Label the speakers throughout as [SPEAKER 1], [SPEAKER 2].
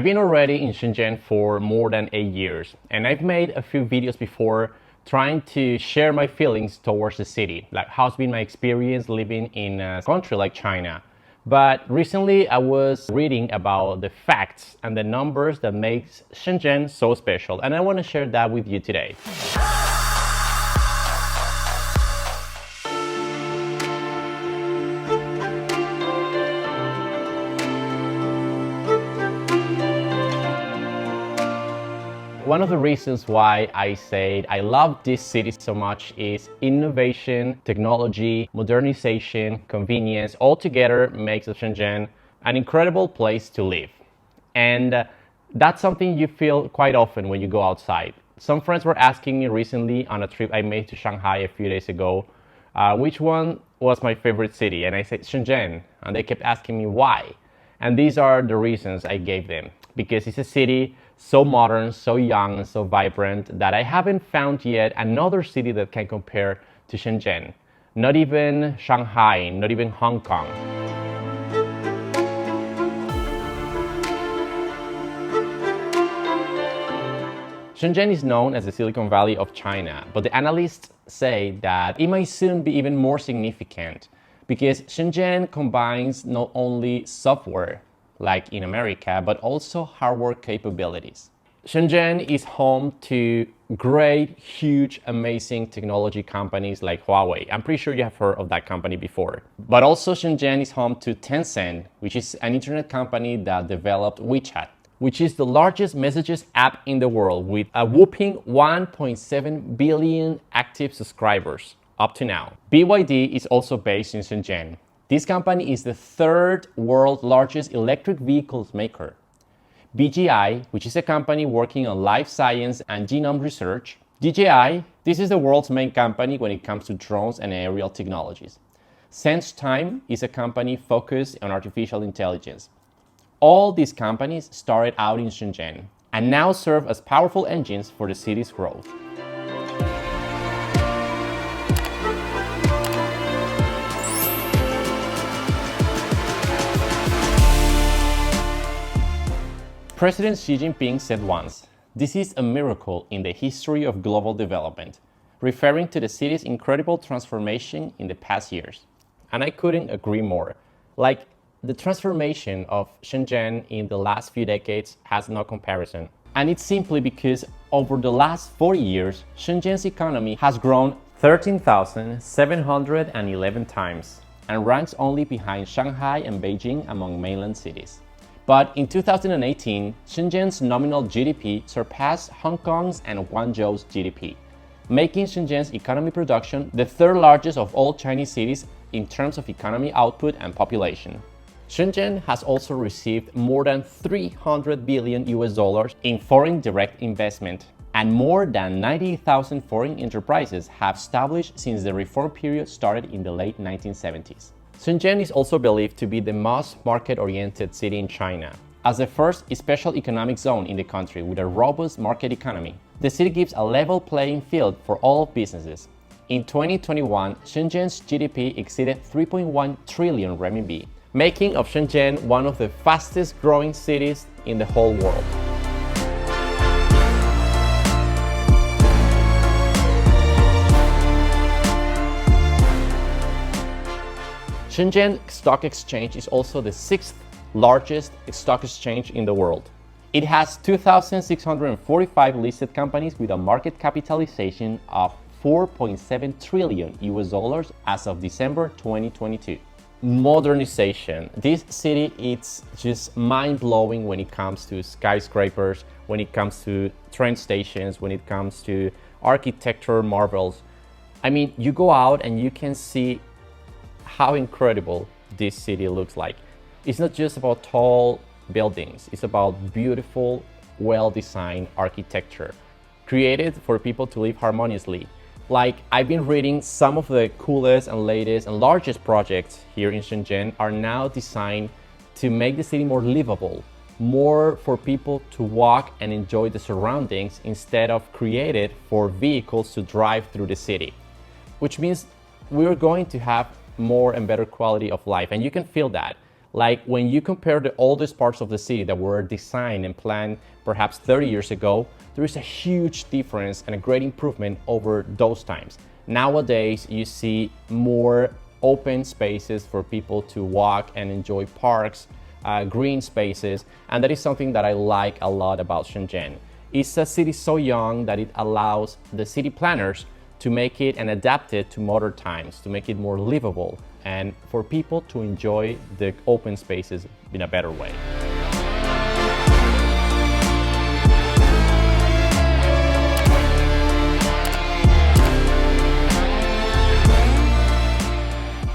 [SPEAKER 1] I've been already in Shenzhen for more than 8 years, and I've made a few videos before trying to share my feelings towards the city, like how's been my experience living in a country like China. But recently I was reading about the facts and the numbers that makes Shenzhen so special, and I want to share that with you today. One of the reasons why I say I love this city so much is innovation, technology, modernization, convenience, all together makes Shenzhen an incredible place to live. And that's something you feel quite often when you go outside. Some friends were asking me recently on a trip I made to Shanghai a few days ago, which one was my favorite city? And I said Shenzhen, and they kept asking me why. And these are the reasons I gave them. Because it's a city so modern, so young, and so vibrant that I haven't found yet another city that can compare to Shenzhen. Not even Shanghai, not even Hong Kong. Shenzhen is known as the Silicon Valley of China, but the analysts say that it might soon be even more significant because Shenzhen combines not only software, like in America, but also hardware capabilities. Shenzhen is home to great, huge, amazing technology companies like Huawei. I'm pretty sure you have heard of that company before. But also Shenzhen is home to Tencent, which is an internet company that developed WeChat, which is the largest messages app in the world with a whopping 1.7 billion active subscribers up to now. BYD is also based in Shenzhen. This company is the third world's largest electric vehicles maker. BGI, which is a company working on life science and genome research. DJI, this is the world's main company when it comes to drones and aerial technologies. SenseTime is a company focused on artificial intelligence. All these companies started out in Shenzhen and now serve as powerful engines for the city's growth. President Xi Jinping said once, "This is a miracle in the history of global development," referring to the city's incredible transformation in the past years. And I couldn't agree more. Like, the transformation of Shenzhen in the last few decades has no comparison. And it's simply because over the last 40 years, Shenzhen's economy has grown 13,711 times and ranks only behind Shanghai and Beijing among mainland cities. But in 2018, Shenzhen's nominal GDP surpassed Hong Kong's and Guangzhou's GDP, making Shenzhen's economy production the third largest of all Chinese cities in terms of economy output and population. Shenzhen has also received more than $300 billion in foreign direct investment, and more than 90,000 foreign enterprises have established since the reform period started in the late 1970s. Shenzhen is also believed to be the most market-oriented city in China. As the first special economic zone in the country with a robust market economy, the city gives a level playing field for all businesses. In 2021, Shenzhen's GDP exceeded 3.1 trillion renminbi, making of Shenzhen one of the fastest growing cities in the whole world. Shenzhen Stock Exchange is also the sixth largest stock exchange in the world. It has 2,645 listed companies with a market capitalization of $4.7 trillion as of December 2022. Modernization. This city is just mind-blowing when it comes to skyscrapers, when it comes to train stations, when it comes to architecture marvels. I mean, you go out and you can see how incredible this city looks like. It's not just about tall buildings, it's about beautiful, well-designed architecture, created for people to live harmoniously. Like, I've been reading some of the coolest and latest and largest projects here in Shenzhen are now designed to make the city more livable, more for people to walk and enjoy the surroundings instead of created for vehicles to drive through the city, which means we're going to have more and better quality of life, and you can feel that. Like when you compare the oldest parts of the city that were designed and planned perhaps 30 years ago, there is a huge difference and a great improvement over those times. Nowadays, you see more open spaces for people to walk and enjoy parks, green spaces, and that is something that I like a lot about Shenzhen. It's a city so young that it allows the city planners to make it and adapt it to modern times, to make it more livable and for people to enjoy the open spaces in a better way.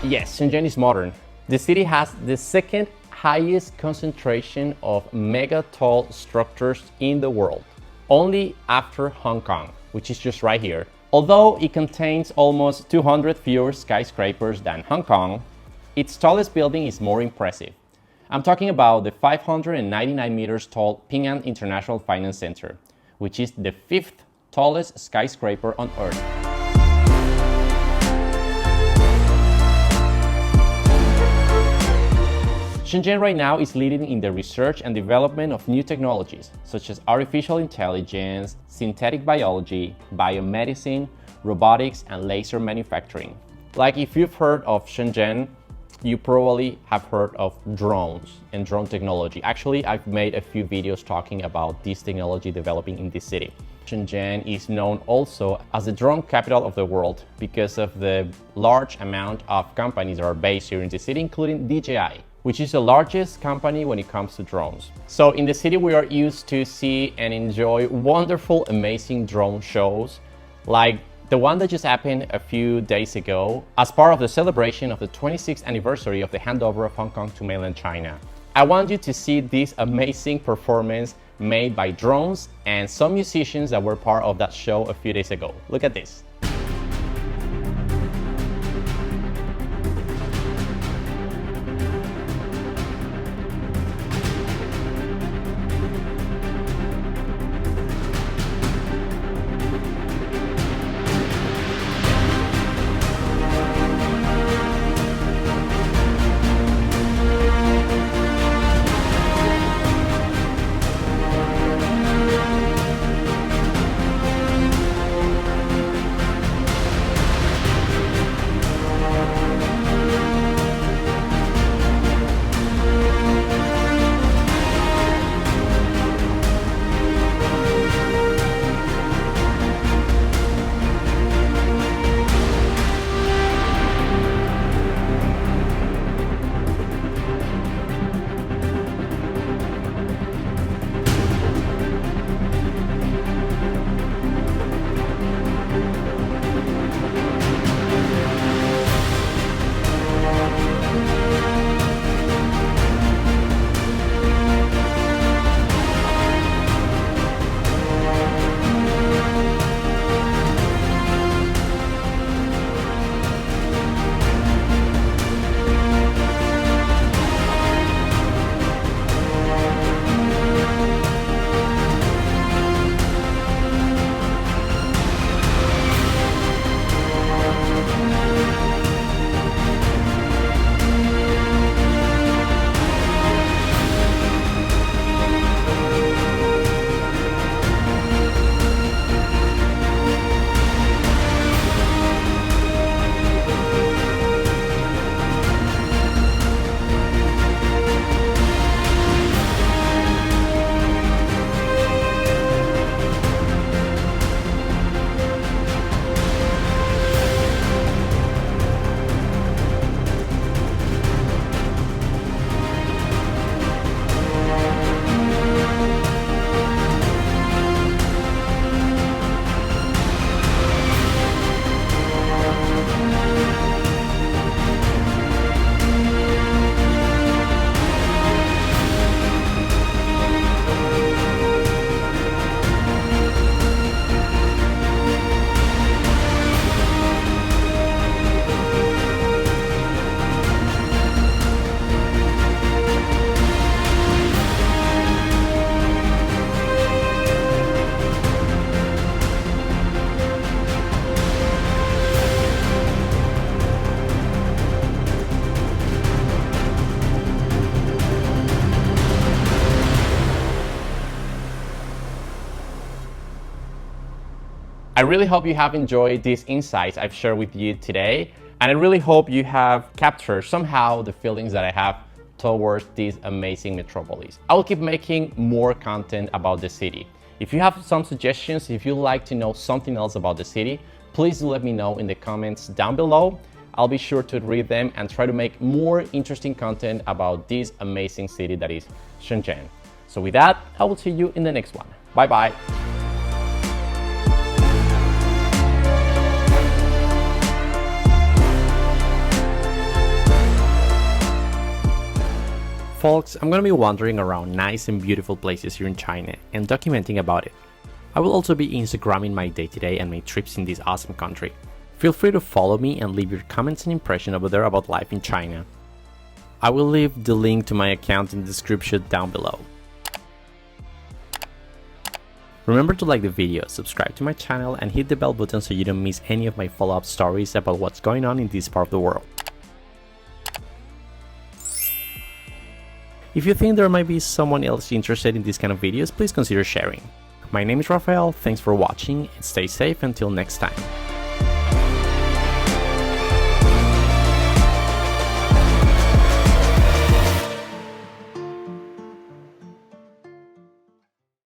[SPEAKER 1] Yes, Shenzhen is modern. The city has the second highest concentration of mega tall structures in the world, only after Hong Kong, which is just right here. Although it contains almost 200 fewer skyscrapers than Hong Kong, its tallest building is more impressive. I'm talking about the 599 meters tall Ping An International Finance Center, which is the fifth tallest skyscraper on Earth. Shenzhen right now is leading in the research and development of new technologies, such as artificial intelligence, synthetic biology, biomedicine, robotics, and laser manufacturing. Like if you've heard of Shenzhen, you probably have heard of drones and drone technology. Actually, I've made a few videos talking about this technology developing in this city. Shenzhen is known also as the drone capital of the world because of the large amount of companies that are based here in the city, including DJI, which is the largest company when it comes to drones. So in the city, we are used to see and enjoy wonderful, amazing drone shows, like the one that just happened a few days ago as part of the celebration of the 26th anniversary of the handover of Hong Kong to mainland China. I want you to see this amazing performance made by drones and some musicians that were part of that show a few days ago. Look at this. I really hope you have enjoyed these insights I've shared with you today, and I really hope you have captured somehow the feelings that I have towards this amazing metropolis. I will keep making more content about the city. If you have some suggestions, if you'd like to know something else about the city, please do let me know in the comments down below. I'll be sure to read them and try to make more interesting content about this amazing city that is Shenzhen. So with that, I will see you in the next one. Bye bye. Folks, I'm gonna be wandering around nice and beautiful places here in China and documenting about it. I will also be Instagramming my day-to-day and my trips in this awesome country. Feel free to follow me and leave your comments and impression over there about life in China. I will leave the link to my account in the description down below. Remember to like the video, subscribe to my channel and hit the bell button so you don't miss any of my follow-up stories about what's going on in this part of the world. If you think there might be someone else interested in these kind of videos, please consider sharing. My name is Rafael, thanks for watching, and stay safe until next time.